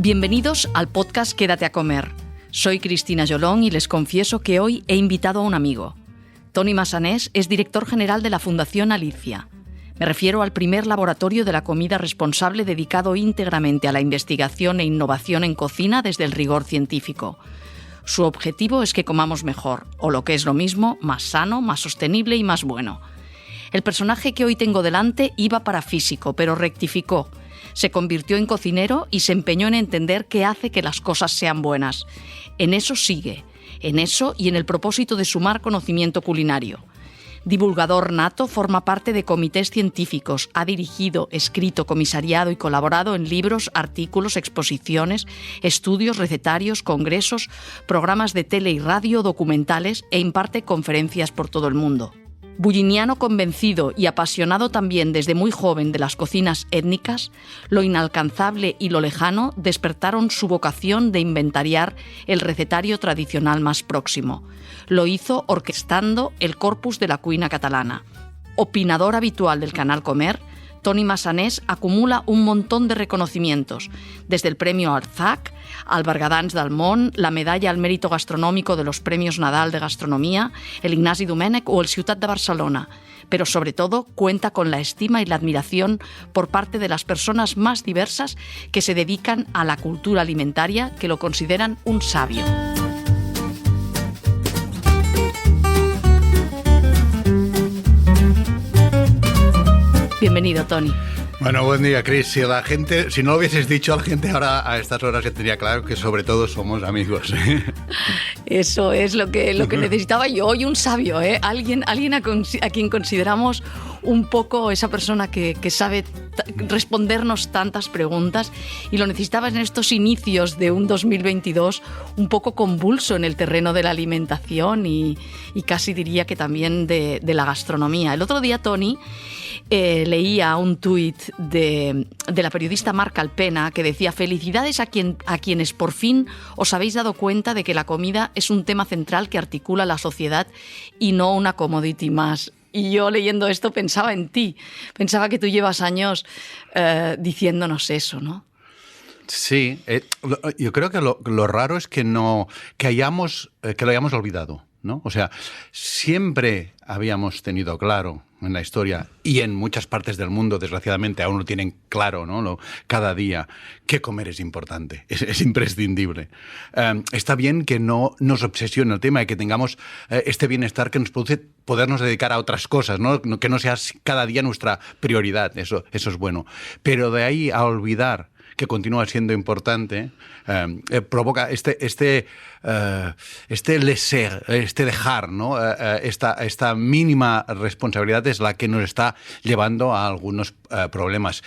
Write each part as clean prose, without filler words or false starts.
Bienvenidos al podcast Quédate a comer. Soy Cristina Jolón y les confieso que hoy he invitado a un amigo. Toni Massanés es director general de la Fundación Alicia. Me refiero al primer laboratorio de la comida responsable dedicado íntegramente a la investigación e innovación en cocina desde el rigor científico. Su objetivo es que comamos mejor, o lo que es lo mismo, más sano, más sostenible y más bueno. El personaje que hoy tengo delante iba para físico, pero rectificó. Se convirtió en cocinero y se empeñó en entender qué hace que las cosas sean buenas. En eso sigue, en eso y en el propósito de sumar conocimiento culinario. Divulgador nato, forma parte de comités científicos, ha dirigido, escrito, comisariado y colaborado en libros, artículos, exposiciones, estudios, recetarios, congresos, programas de tele y radio, documentales e imparte conferencias por todo el mundo. Bulliniano convencido y apasionado también desde muy joven de las cocinas étnicas, lo inalcanzable y lo lejano despertaron su vocación de inventariar el recetario tradicional más próximo. Lo hizo orquestando el corpus de la cuina catalana. Opinador habitual del canal Comer, Toni Massanés acumula un montón de reconocimientos, desde el premio Arzac, al Bergadans del Món, la medalla al mérito gastronómico de los premios Nadal de Gastronomía, el Ignasi Domènech o el Ciutat de Barcelona. Pero sobre todo cuenta con la estima y la admiración por parte de las personas más diversas que se dedican a la cultura alimentaria, que lo consideran un sabio. Bienvenido, Toni. Bueno, buen día, Cris. Si no lo hubieses dicho a la gente ahora a estas horas, ya tendría claro que sobre todo somos amigos. Eso es lo que necesitaba yo hoy, un sabio, ¿eh? Alguien a quien consideramos un poco esa persona que sabe respondernos tantas preguntas, y lo necesitabas en estos inicios de un 2022 un poco convulso en el terreno de la alimentación y casi diría que también de la gastronomía. El otro día, Toni, leía un tuit de la periodista Marc Alpena que decía: felicidades a quienes por fin os habéis dado cuenta de que la comida es un tema central que articula la sociedad y no una commodity más. Y yo leyendo esto pensaba en ti, pensaba que tú llevas años diciéndonos eso, ¿no? Sí, yo creo que lo raro es que lo hayamos olvidado, ¿no? O sea, siempre habíamos tenido claro en la historia, y en muchas partes del mundo, desgraciadamente, aún lo tienen claro, ¿no? Cada día, que comer es importante, es imprescindible. Está bien que no nos obsesione el tema y que tengamos este bienestar que nos produce podernos dedicar a otras cosas, ¿no? Que no sea cada día nuestra prioridad, eso es bueno. Pero de ahí a olvidar que continúa siendo importante, provoca este laisser, este dejar, ¿no? Esta mínima responsabilidad es la que nos está llevando a algunos problemas.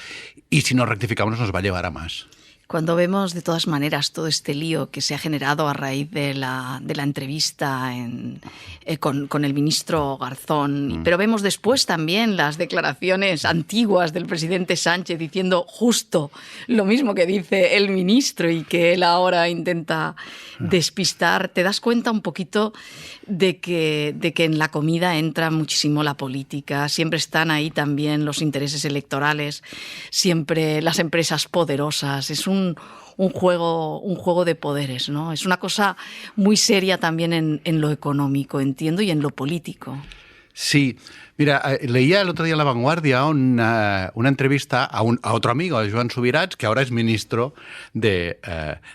Y si no rectificamos nos va a llevar a más. Cuando vemos de todas maneras todo este lío que se ha generado a raíz de la entrevista con el ministro Garzón, pero vemos después también las declaraciones antiguas del presidente Sánchez diciendo justo lo mismo que dice el ministro y que él ahora intenta despistar, te das cuenta un poquito de que en la comida entra muchísimo la política, siempre están ahí también los intereses electorales, siempre las empresas poderosas, es un juego de poderes, ¿no? Es una cosa muy seria también en lo económico, entiendo, y en lo político. Sí, mira, leía el otro día en La Vanguardia una entrevista a otro amigo, a Joan Subirats, que ahora es ministro de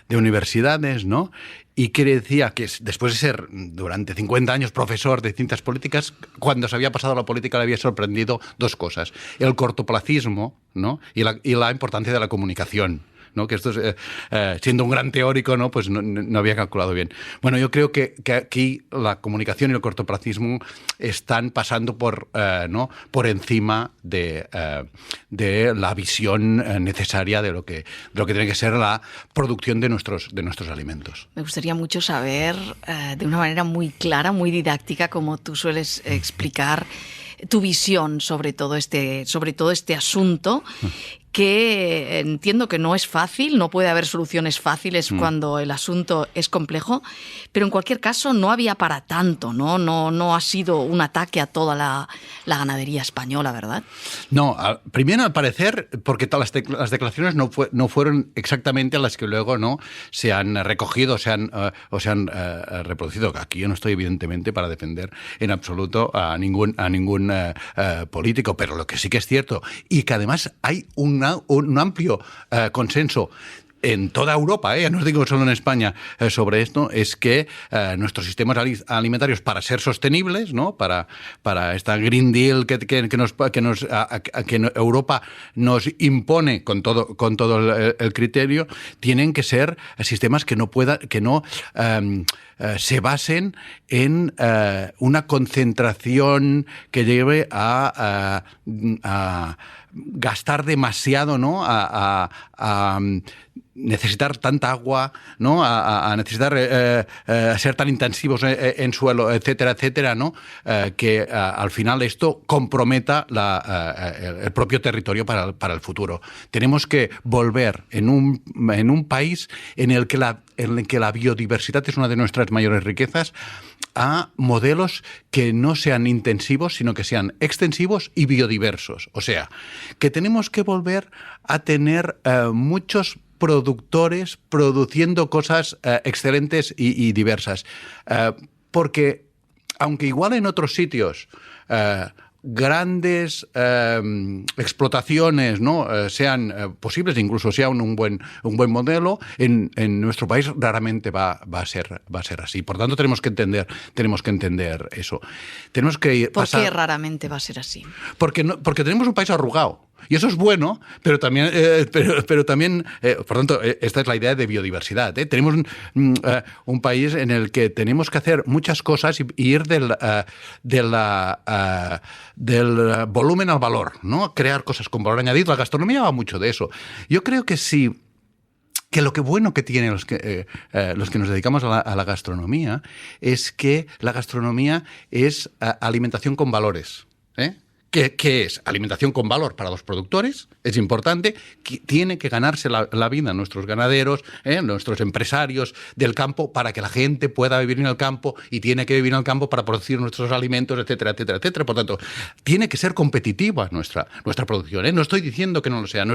Universidades, ¿no? Y que decía que después de ser durante 50 años profesor de ciencias políticas, cuando se había pasado a la política le había sorprendido dos cosas: el cortoplacismo, ¿no? y la importancia de la comunicación, ¿no? Que esto siendo un gran teórico, ¿no? Pues no había calculado bien. Bueno, yo creo que aquí la comunicación y el cortoplacismo están pasando por encima de la visión necesaria de lo que tiene que ser la producción de nuestros alimentos. Me gustaría mucho saber, de una manera muy clara, muy didáctica, como tú sueles explicar, tu visión sobre todo este asunto, que entiendo que no es fácil, no puede haber soluciones fáciles cuando el asunto es complejo, pero en cualquier caso no había para tanto, ¿no? No ha sido un ataque a toda la ganadería española, ¿verdad? No, primero al parecer, porque las declaraciones no fueron exactamente las que luego no se han recogido o se han reproducido. Aquí yo no estoy evidentemente para defender en absoluto a ningún político, pero lo que sí que es cierto, y que además hay un amplio consenso en toda Europa, no os digo solo en España, sobre esto, es que nuestros sistemas alimentarios, para ser sostenibles, ¿no? Para esta Green Deal que Europa nos impone con todo el criterio, tienen que ser sistemas que no se basen en una concentración que lleve a gastar demasiado, ¿no? A necesitar tanta agua, ¿no? A necesitar ser tan intensivos en suelo, etcétera, etcétera, ¿no? Que al final esto comprometa el propio territorio para el futuro. Tenemos que volver en un país en el que la biodiversidad es una de nuestras mayores riquezas, a modelos que no sean intensivos, sino que sean extensivos y biodiversos. O sea, que tenemos que volver a tener muchos productores produciendo cosas excelentes y diversas. Porque, aunque igual en otros sitios grandes explotaciones, ¿no? Sean posibles, incluso sea un buen modelo, en nuestro país raramente va a ser así. Por tanto, tenemos que entender eso. Tenemos que ¿Por qué raramente va a ser así? Porque tenemos un país arrugado. Y eso es bueno, pero también, por tanto, esta es la idea de biodiversidad. Tenemos un país en el que tenemos que hacer muchas cosas y ir del volumen al valor, ¿no? Crear cosas con valor añadido. La gastronomía va mucho de eso. Yo creo que sí. Que lo que bueno que tienen los que nos dedicamos a la gastronomía es que la gastronomía es alimentación con valores, ¿Qué es? Alimentación con valor para los productores, es importante, tiene que ganarse la vida nuestros ganaderos, nuestros empresarios del campo, para que la gente pueda vivir en el campo, y tiene que vivir en el campo para producir nuestros alimentos, etcétera, etcétera, etcétera. Por tanto, tiene que ser competitiva nuestra producción. No estoy diciendo que no lo sea,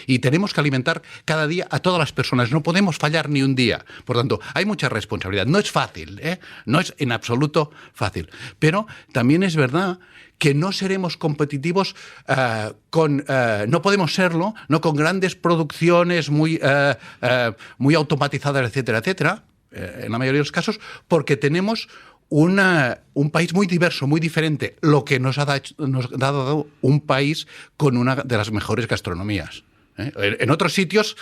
y tenemos que alimentar cada día a todas las personas, no podemos fallar ni un día. Por tanto, hay mucha responsabilidad. No es fácil, no es en absoluto fácil, pero también es verdad que no seremos competitivos no podemos serlo, no con grandes producciones muy automatizadas, etcétera, etcétera, en la mayoría de los casos, porque tenemos un país muy diverso, muy diferente, lo que nos ha dado un país con una de las mejores gastronomías. En otros sitios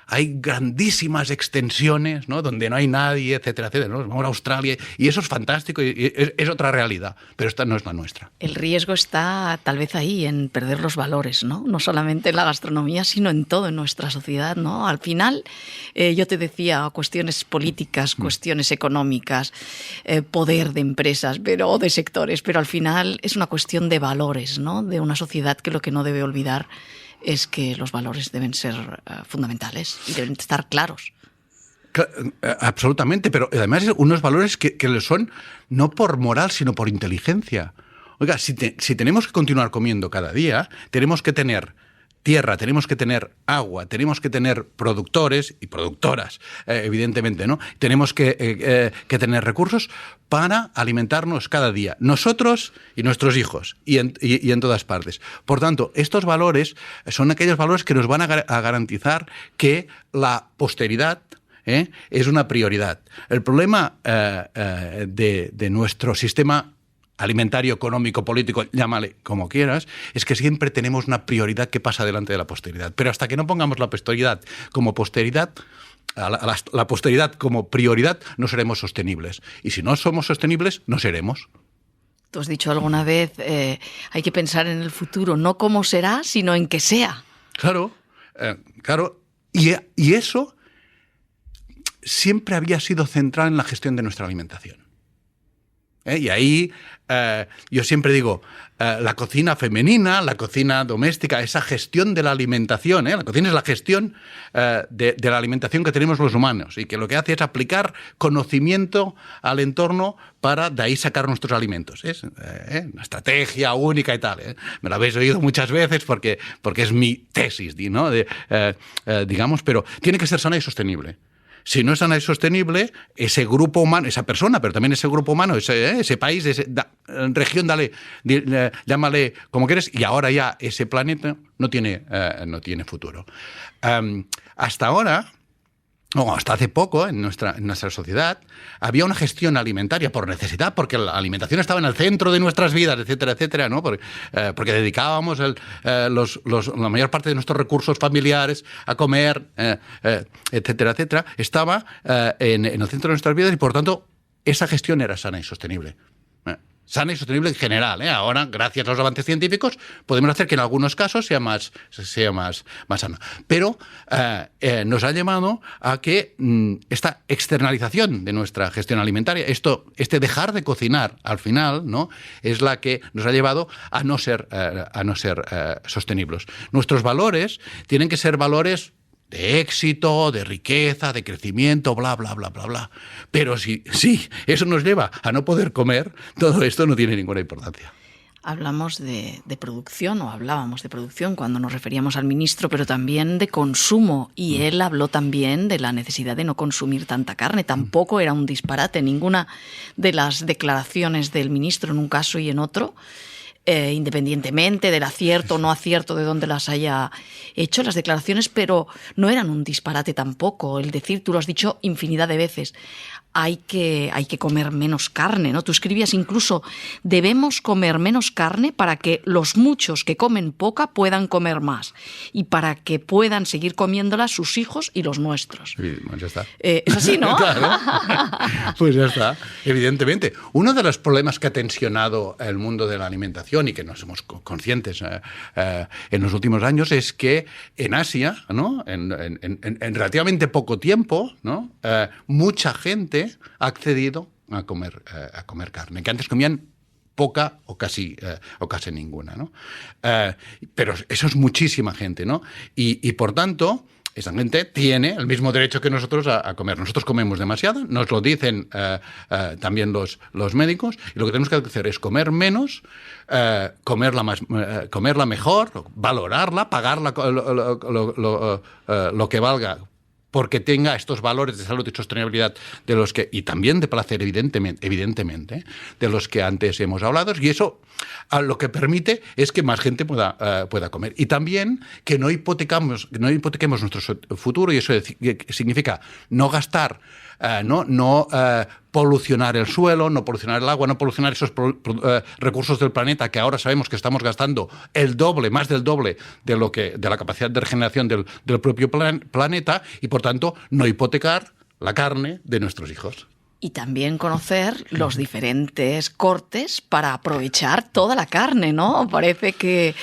hay grandísimas extensiones, ¿no? Donde no hay nadie, etcétera, etcétera, ¿no? Vamos a Australia y eso es fantástico y es otra realidad, pero esta no es la nuestra. El riesgo está tal vez ahí, en perder los valores, ¿no? No solamente en la gastronomía, sino en todo, en nuestra sociedad, ¿no? Al final, yo te decía, cuestiones políticas, cuestiones económicas, poder de empresas o de sectores, pero al final es una cuestión de valores, ¿no? De una sociedad que lo que no debe olvidar es que los valores deben ser fundamentales y deben estar claros. Absolutamente, pero además unos valores que lo son no por moral, sino por inteligencia. Oiga, si tenemos que continuar comiendo cada día, tenemos que tener tierra, tenemos que tener agua, tenemos que tener productores y productoras, evidentemente, ¿no? Tenemos que tener recursos para alimentarnos cada día, nosotros y nuestros hijos, y en todas partes. Por tanto, estos valores son aquellos valores que nos van a garantizar que la posteridad es una prioridad. El problema de nuestro sistema alimentario, económico, político, llámale como quieras, es que siempre tenemos una prioridad que pasa delante de la posteridad. Pero hasta que no pongamos la posteridad como posteridad, la posteridad como prioridad, no seremos sostenibles. Y si no somos sostenibles, no seremos. Tú has dicho alguna vez, hay que pensar en el futuro, no cómo será, sino en que sea. Claro. Y eso siempre había sido central en la gestión de nuestra alimentación. Y ahí yo siempre digo, la cocina femenina, la cocina doméstica, esa gestión de la alimentación, la cocina es la gestión de la alimentación que tenemos los humanos y que lo que hace es aplicar conocimiento al entorno para de ahí sacar nuestros alimentos. Es una estrategia única y tal. Me la habéis oído muchas veces porque es mi tesis, ¿no? Digamos, pero tiene que ser sana y sostenible. Si no es sana y sostenible, ese grupo humano, esa persona, pero también ese grupo humano, ese país, región, llámale como quieres, y ahora ya ese planeta no tiene futuro. Hasta ahora, hasta hace poco, en nuestra sociedad, había una gestión alimentaria por necesidad, porque la alimentación estaba en el centro de nuestras vidas, etcétera, etcétera, ¿no? Porque dedicábamos la mayor parte de nuestros recursos familiares a comer, etcétera, etcétera. Estaba en el centro de nuestras vidas y, por tanto, esa gestión era sana y sostenible. Sana y sostenible en general. Ahora, gracias a los avances científicos, podemos hacer que en algunos casos sea más sano. Pero nos ha llevado a que esta externalización de nuestra gestión alimentaria, este dejar de cocinar al final, ¿no? Es la que nos ha llevado a no ser sostenibles. Nuestros valores tienen que ser valores de éxito, de riqueza, de crecimiento, bla, bla, bla, bla, bla. Pero si eso nos lleva a no poder comer, todo esto no tiene ninguna importancia. Hablamos de producción, o hablábamos de producción cuando nos referíamos al ministro, pero también de consumo. Y él habló también de la necesidad de no consumir tanta carne. Tampoco era un disparate ninguna de las declaraciones del ministro en un caso y en otro. Independientemente del acierto o no acierto de dónde las haya hecho las declaraciones, pero no eran un disparate tampoco. El decir, tú lo has dicho infinidad de veces, hay que comer menos carne, ¿no? Tú escribías incluso, debemos comer menos carne para que los muchos que comen poca puedan comer más y para que puedan seguir comiéndola sus hijos y los nuestros. Sí, pues ya está. Es así, ¿no? Claro. Pues ya está, evidentemente. Uno de los problemas que ha tensionado el mundo de la alimentación y que no somos conscientes en los últimos años es que en Asia, ¿no? en relativamente poco tiempo, ¿no? Mucha gente ha accedido a comer carne, que antes comían poca o casi ninguna, ¿no? Pero eso es muchísima gente, ¿no? Y por tanto, esa gente tiene el mismo derecho que nosotros a comer. Nosotros comemos demasiado, nos lo dicen también los médicos, y lo que tenemos que hacer es comer menos, comerla mejor, valorarla, pagarla lo que valga, porque tenga estos valores de salud y sostenibilidad de los que, y también de placer, evidentemente, de los que antes hemos hablado, y eso lo que permite es que más gente pueda comer. Y también que no hipotequemos nuestro futuro, y eso significa no gastar, no polucionar el suelo, no polucionar el agua, no polucionar esos recursos del planeta que ahora sabemos que estamos gastando más del doble de la capacidad de regeneración del propio planeta, y por tanto no hipotecar la carne de nuestros hijos. Y también conocer los diferentes cortes para aprovechar toda la carne, ¿no? Parece que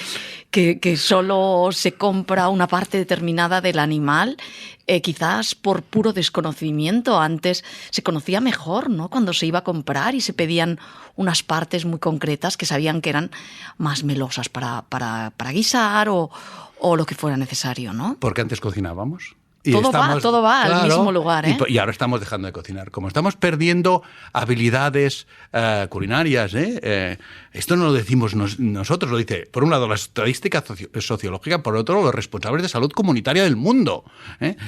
solo se compra una parte determinada del animal, quizás por puro desconocimiento. Antes se conocía mejor, ¿no? Cuando se iba a comprar y se pedían unas partes muy concretas que sabían que eran más melosas para guisar o lo que fuera necesario, ¿no? Porque antes cocinábamos. Todo va al mismo lugar, ¿eh? Y ahora estamos dejando de cocinar. Como estamos perdiendo habilidades culinarias, esto no lo decimos nosotros, lo dice, por un lado, la estadística sociológica, por otro, los responsables de salud comunitaria del mundo.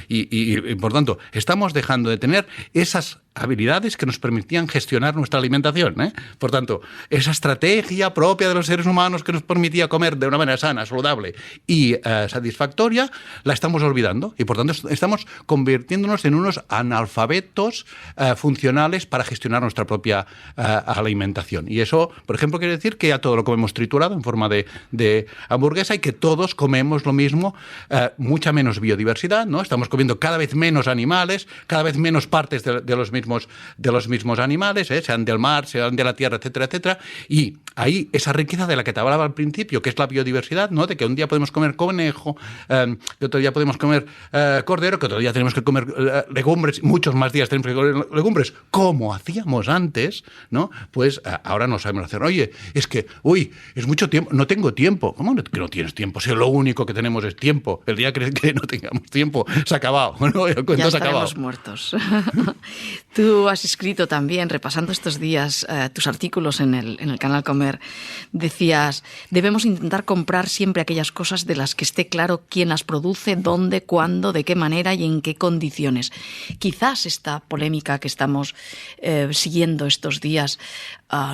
Y por tanto, estamos dejando de tener esas habilidades que nos permitían gestionar nuestra alimentación. Por tanto, esa estrategia propia de los seres humanos que nos permitía comer de una manera sana, saludable y satisfactoria, la estamos olvidando. Y por tanto, estamos convirtiéndonos en unos analfabetos funcionales para gestionar nuestra propia alimentación. Y eso, por ejemplo, quiere decir que ya todo lo comemos triturado en forma de hamburguesa y que todos comemos lo mismo, mucha menos biodiversidad, ¿no? Estamos comiendo cada vez menos animales, cada vez menos partes de los mismos animales, sean del mar, sean de la tierra, etcétera, etcétera. Y ahí esa riqueza de la que te hablaba al principio, que es la biodiversidad, ¿no? De que un día podemos comer conejo, que otro día podemos comer cordero, que otro día tenemos que comer legumbres, muchos más días tenemos que comer legumbres, como hacíamos antes, ¿no? Pues ahora no sabemos hacer. Oye, es que, es mucho tiempo, no tengo tiempo. ¿Cómo que no tienes tiempo? Si lo único que tenemos es tiempo. El día que no tengamos tiempo, se ha acabado, ¿no? El cuento ya se ha acabado. estaremos muertos. Tú has escrito también, repasando estos días tus artículos en el canal Comer, decías, debemos intentar comprar siempre aquellas cosas de las que esté claro quién las produce, dónde, cuándo, de qué manera y en qué condiciones. Quizás esta polémica que estamos siguiendo estos días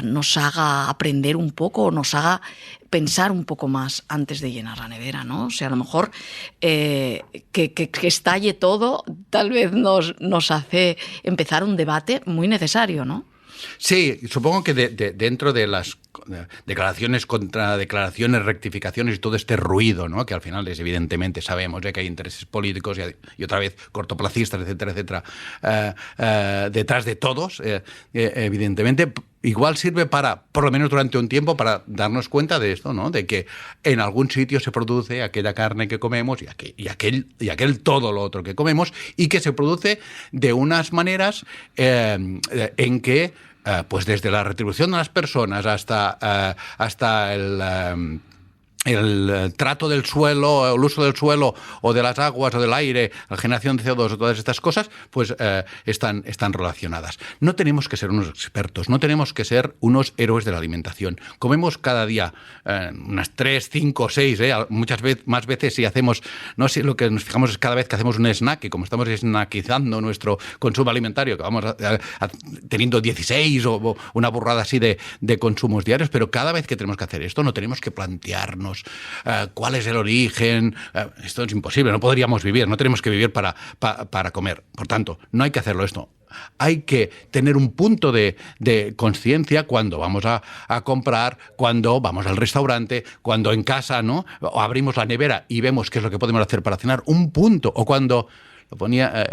nos haga aprender un poco o nos haga pensar un poco más antes de llenar la nevera, ¿no? O sea, a lo mejor que estalle todo tal vez nos hace empezar un debate muy necesario, ¿no? Sí, supongo que dentro de las declaraciones, contradeclaraciones, rectificaciones y todo este ruido, ¿no? Que al final es evidentemente, sabemos que hay intereses políticos y otra vez cortoplacistas, etcétera, detrás de todos, evidentemente. Igual sirve para, por lo menos durante un tiempo, para darnos cuenta de esto, ¿no? De que en algún sitio se produce aquella carne que comemos y aquel todo lo otro que comemos, y que se produce de unas maneras en que, pues desde la retribución de las personas hasta el trato del suelo, el uso del suelo o de las aguas o del aire, la generación de CO2 o todas estas cosas, pues están relacionadas. No tenemos que ser unos expertos, no tenemos que ser unos héroes de la alimentación. Comemos cada día unas 3, 5, 6, muchas veces, más veces si hacemos, no sé, lo que nos fijamos es cada vez que hacemos un snack, y como estamos snackizando nuestro consumo alimentario, que vamos teniendo 16 o una burrada así de consumos diarios, pero cada vez que tenemos que hacer esto no tenemos que plantearnos cuál es el origen. Esto es imposible, no podríamos vivir, no tenemos que vivir para comer. Por tanto, no hay que hacerlo esto. Hay que tener un punto de conciencia cuando vamos a comprar, cuando vamos al restaurante, cuando en casa, ¿no? O abrimos la nevera y vemos qué es lo que podemos hacer para cenar. Un punto. O cuando, lo ponía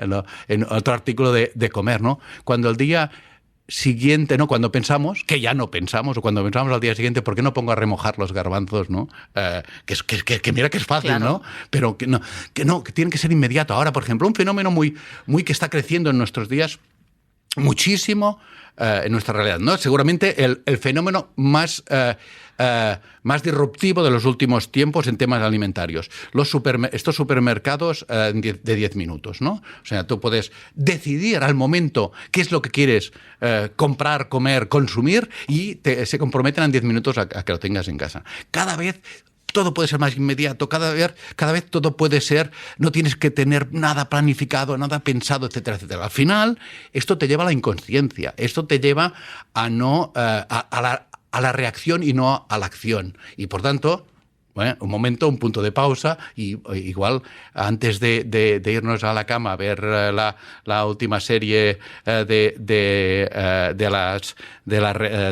en otro artículo de Comer, ¿no? Cuando el día siguiente, ¿no? Cuando pensamos, que ya no pensamos, o cuando pensamos al día siguiente, ¿por qué no pongo a remojar los garbanzos, ¿no? Que mira que es fácil, claro, ¿no? Pero que tiene que ser inmediato. Ahora, por ejemplo, un fenómeno muy que está creciendo en nuestros días muchísimo en nuestra realidad, ¿no? Seguramente el fenómeno más disruptivo de los últimos tiempos en temas alimentarios. Estos supermercados de 10 minutos, ¿no? O sea, tú puedes decidir al momento qué es lo que quieres comprar, comer, consumir, y se comprometen en 10 minutos a que lo tengas en casa. Cada vez todo puede ser más inmediato, cada vez todo puede ser, no tienes que tener nada planificado, nada pensado, etcétera, etcétera. Al final, esto te lleva a la inconsciencia, esto te lleva a la reacción y no a la acción. Y por tanto, un momento, un punto de pausa, y igual antes de irnos a la cama a ver la última serie de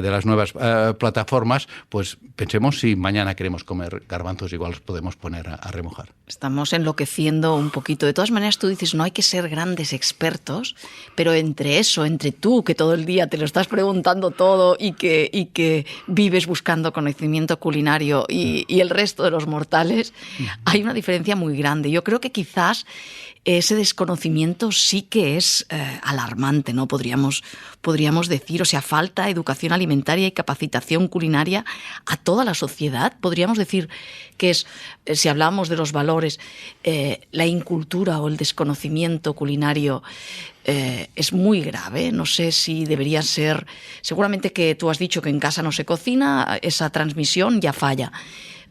las nuevas plataformas, pues pensemos si mañana queremos comer garbanzos, igual los podemos poner a remojar. Estamos enloqueciendo un poquito. De todas maneras, tú dices, no hay que ser grandes expertos, pero entre tú, que todo el día te lo estás preguntando todo y que vives buscando conocimiento culinario, y el resto de los mortales, hay una diferencia muy grande. Yo creo que quizás ese desconocimiento sí que es alarmante, ¿no? Podríamos decir, o sea, falta educación alimentaria y capacitación culinaria a toda la sociedad. Podríamos decir que es, si hablamos de los valores, la incultura o el desconocimiento culinario es muy grave. No sé si debería ser, seguramente que tú has dicho que en casa no se cocina, esa transmisión ya falla.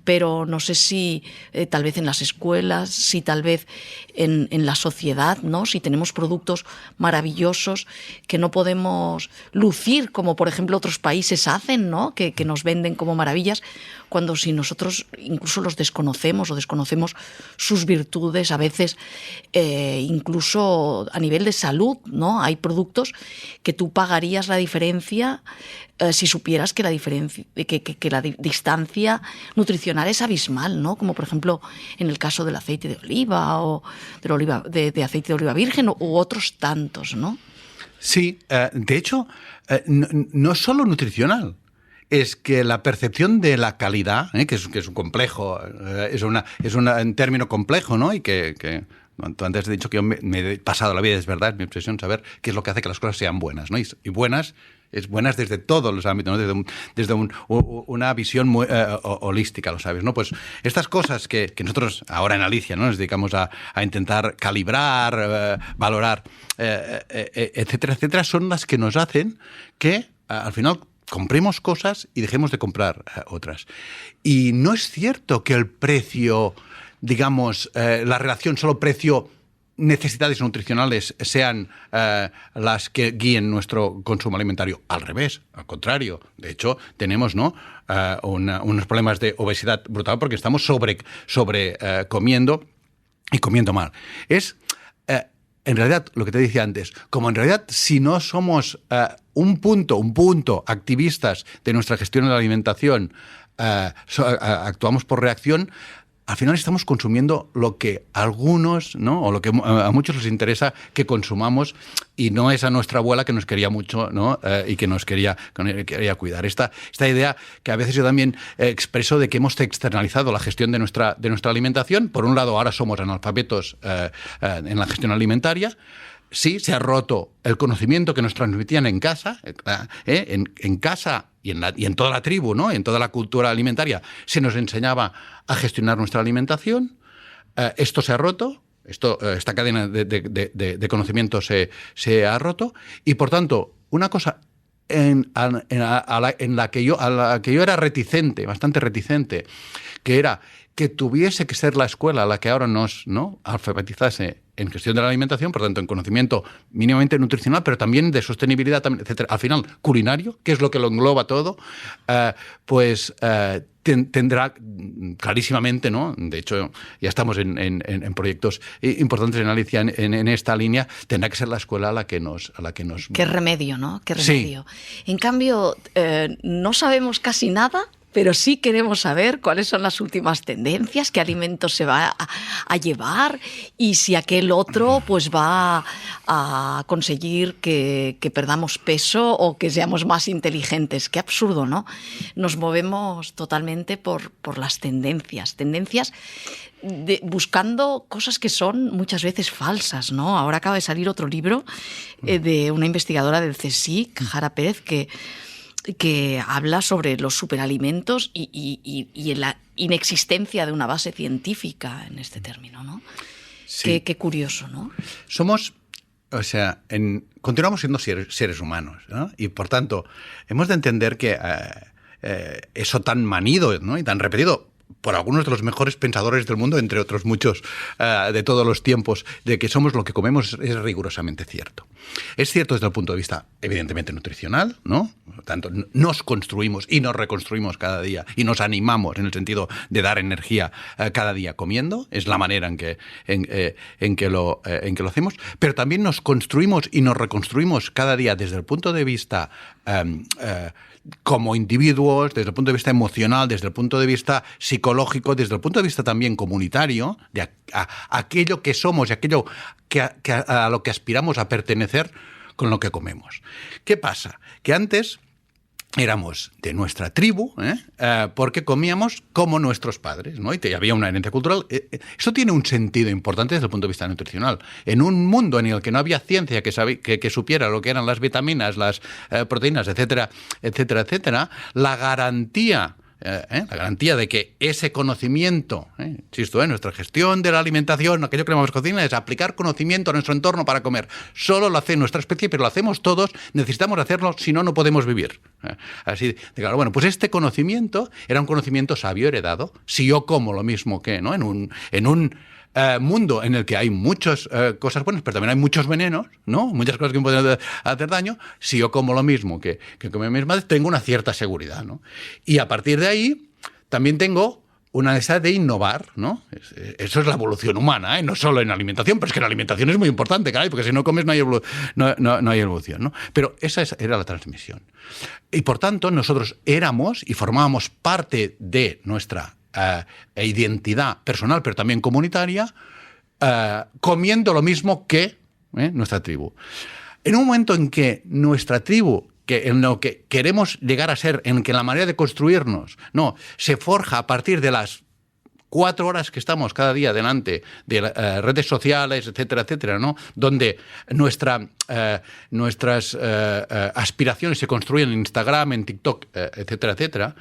Pero no sé si tal vez en las escuelas, si tal vez en la sociedad, ¿no? Si tenemos productos maravillosos que no podemos lucir, como por ejemplo otros países hacen, ¿no? Que nos venden como maravillas, cuando si nosotros incluso los desconocemos o desconocemos sus virtudes, a veces incluso a nivel de salud, ¿no? Hay productos que tú pagarías la diferencia si supieras que la distancia nutricional es abismal, ¿no? Como por ejemplo en el caso del aceite de oliva o de aceite de oliva virgen u otros tantos, ¿no? Sí, de hecho, no solo nutricional. Es que la percepción de la calidad, que es un complejo, es un término complejo, ¿no? Y que Tú antes has dicho que yo me he pasado la vida, es verdad, es mi obsesión saber qué es lo que hace que las cosas sean buenas, ¿no? Y buenas es buenas desde todos los ámbitos, ¿no? Desde una visión muy holística, lo sabes, ¿no? Pues estas cosas que nosotros ahora en Alicia, ¿no?, nos dedicamos a intentar calibrar, valorar, etcétera, etcétera, son las que nos hacen que al final compremos cosas y dejemos de comprar otras. Y no es cierto que el precio, digamos, la relación solo precio necesidades nutricionales sean las que guíen nuestro consumo alimentario. Al revés, al contrario. De hecho, tenemos, ¿no?, unos problemas de obesidad brutal porque estamos sobre comiendo y comiendo mal. Es, en realidad, lo que te decía antes, como en realidad si no somos un punto activistas de nuestra gestión de la alimentación, actuamos por reacción, al final estamos consumiendo lo que a algunos, ¿no?, o lo que a muchos les interesa que consumamos, y no es a nuestra abuela que nos quería mucho, ¿no?, y que nos quería cuidar. Esta idea que a veces yo también expreso de que hemos externalizado la gestión de nuestra alimentación. Por un lado, ahora somos analfabetos en la gestión alimentaria. Sí, se ha roto el conocimiento que nos transmitían en casa, en casa y en toda la tribu, ¿no?, en toda la cultura alimentaria, se nos enseñaba a gestionar nuestra alimentación. Esto se ha roto, esta cadena de conocimiento se ha roto, y por tanto, una cosa a la que yo era reticente, bastante reticente, que era que tuviese que ser la escuela la que ahora nos, ¿no?, alfabetizase en gestión de la alimentación, por tanto, en conocimiento mínimamente nutricional, pero también de sostenibilidad, etcétera. Al final, culinario, que es lo que lo engloba todo, tendrá clarísimamente, ¿no?, de hecho, ya estamos en proyectos importantes en Alicia en esta línea, tendrá que ser la escuela a la que nos... Qué remedio, ¿no? Qué remedio. Sí. En cambio, no sabemos casi nada, pero sí queremos saber cuáles son las últimas tendencias, qué alimentos se va a llevar, y si aquel otro pues va a conseguir que perdamos peso o que seamos más inteligentes. Qué absurdo, ¿no? Nos movemos totalmente por las tendencias buscando cosas que son muchas veces falsas, ¿no? Ahora acaba de salir otro libro de una investigadora del CSIC, Jara Pérez, que habla sobre los superalimentos y la inexistencia de una base científica en este término, ¿no? Sí. Qué curioso, ¿no? Somos, continuamos siendo seres humanos, ¿no? Y por tanto, hemos de entender que eso tan manido, ¿no?, y tan repetido por algunos de los mejores pensadores del mundo, entre otros muchos de todos los tiempos, de que somos lo que comemos, es rigurosamente cierto. Es cierto desde el punto de vista, evidentemente, nutricional, ¿no? Por tanto, nos construimos y nos reconstruimos cada día y nos animamos en el sentido de dar energía cada día comiendo. Es la manera en que lo hacemos. Pero también nos construimos y nos reconstruimos cada día desde el punto de vista como individuos, desde el punto de vista emocional, desde el punto de vista psicológico, desde el punto de vista también comunitario, de aquello que somos y aquello a lo que aspiramos a pertenecer con lo que comemos. ¿Qué pasa? Que antes éramos de nuestra tribu, porque comíamos como nuestros padres, ¿no? Y había una herencia cultural. Eso tiene un sentido importante desde el punto de vista nutricional. En un mundo en el que no había ciencia que supiera lo que eran las vitaminas, las proteínas, etcétera, etcétera, etcétera, la garantía de que ese conocimiento, insisto, nuestra gestión de la alimentación, aquello que llamamos cocina, es aplicar conocimiento a nuestro entorno para comer. Solo lo hace nuestra especie, pero lo hacemos todos, necesitamos hacerlo, si no, no podemos vivir. Así de claro. Bueno, pues este conocimiento era un conocimiento sabio heredado. Si yo como lo mismo que, ¿no?, en un mundo en el que hay muchas cosas buenas, pero también hay muchos venenos, ¿no?, muchas cosas que me pueden hacer daño. Si yo como lo mismo que come mis madres, tengo una cierta seguridad, ¿no? Y a partir de ahí también tengo una necesidad de innovar, ¿no? Eso es la evolución humana, no solo en alimentación, pero es que la alimentación es muy importante, caray, porque si no comes no hay evolución, ¿no? Pero esa era la transmisión. Y por tanto, nosotros éramos y formábamos parte de nuestra identidad personal, pero también comunitaria, comiendo lo mismo que nuestra tribu. En un momento en que nuestra tribu, en lo que queremos llegar a ser, en que la manera de construirnos, se forja a partir de las 4 horas que estamos cada día delante de redes sociales, etcétera, etcétera, ¿no? Donde nuestras aspiraciones se construyen en Instagram, en TikTok, etcétera, etcétera,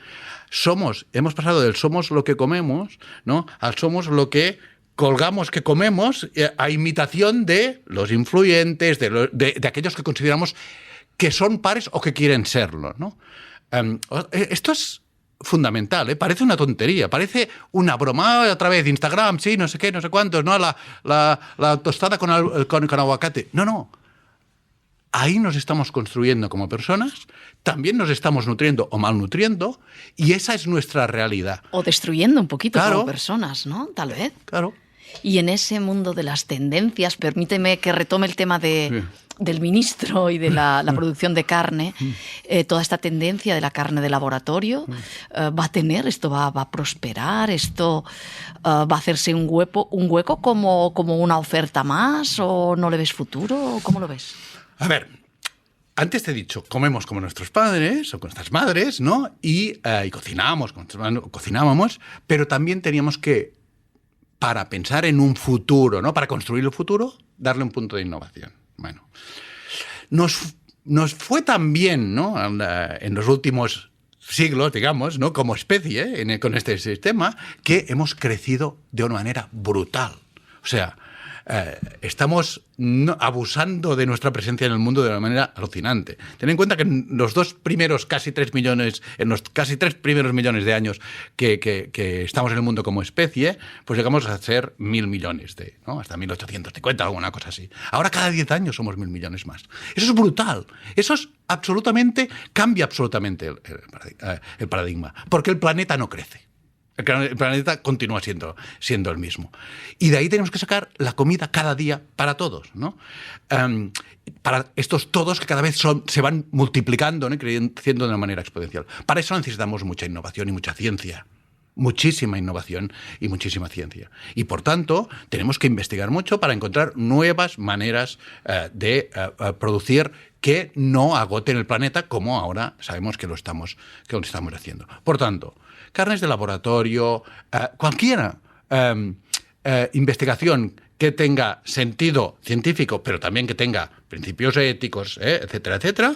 hemos pasado del somos lo que comemos, ¿no?, al somos lo que colgamos que comemos, a imitación de los influyentes, de aquellos que consideramos que son pares o que quieren serlo, ¿no? Esto es fundamental, ¿eh? Parece una tontería, parece una broma. Otra vez Instagram, sí, no sé qué, no sé cuántos, ¿no? La tostada con aguacate. No. Ahí nos estamos construyendo como personas, también nos estamos nutriendo o malnutriendo, y esa es nuestra realidad. O destruyendo un poquito, claro, como personas, ¿no? Tal vez. Claro. Y en ese mundo de las tendencias, permíteme que retome el tema del ministro y de la producción de carne. Toda esta tendencia de la carne de laboratorio va a tener, esto va a prosperar, esto va a hacerse un hueco como una oferta más, ¿o no le ves futuro? ¿Cómo lo ves? A ver, antes te he dicho, comemos como nuestros padres o con nuestras madres, ¿no? Y cocinábamos, pero también teníamos que, para pensar en un futuro, ¿no?, para construir el futuro, darle un punto de innovación. Bueno, nos fue tan bien, ¿no?, en los últimos siglos, digamos, ¿no?, como especie, con este sistema, que hemos crecido de una manera brutal. O sea, estamos abusando de nuestra presencia en el mundo de una manera alucinante. Ten en cuenta que en los casi 3 primeros millones de años que estamos en el mundo como especie, pues llegamos a ser 1.000 millones, ¿no?, hasta 1850, alguna cosa así. Ahora cada 10 años somos 1.000 millones más. Eso es brutal. Eso es cambia absolutamente el paradigma, porque el planeta no crece. El planeta continúa siendo el mismo. Y de ahí tenemos que sacar la comida cada día para todos, ¿no? Para estos todos que cada vez se van multiplicando, ¿no?, y creciendo de una manera exponencial. Para eso necesitamos mucha innovación y mucha ciencia. Muchísima innovación y muchísima ciencia. Y por tanto, tenemos que investigar mucho para encontrar nuevas maneras de producir que no agoten el planeta, como ahora sabemos que lo estamos haciendo. Por tanto, carnes de laboratorio, cualquiera investigación que tenga sentido científico, pero también que tenga principios éticos, etcétera, etcétera,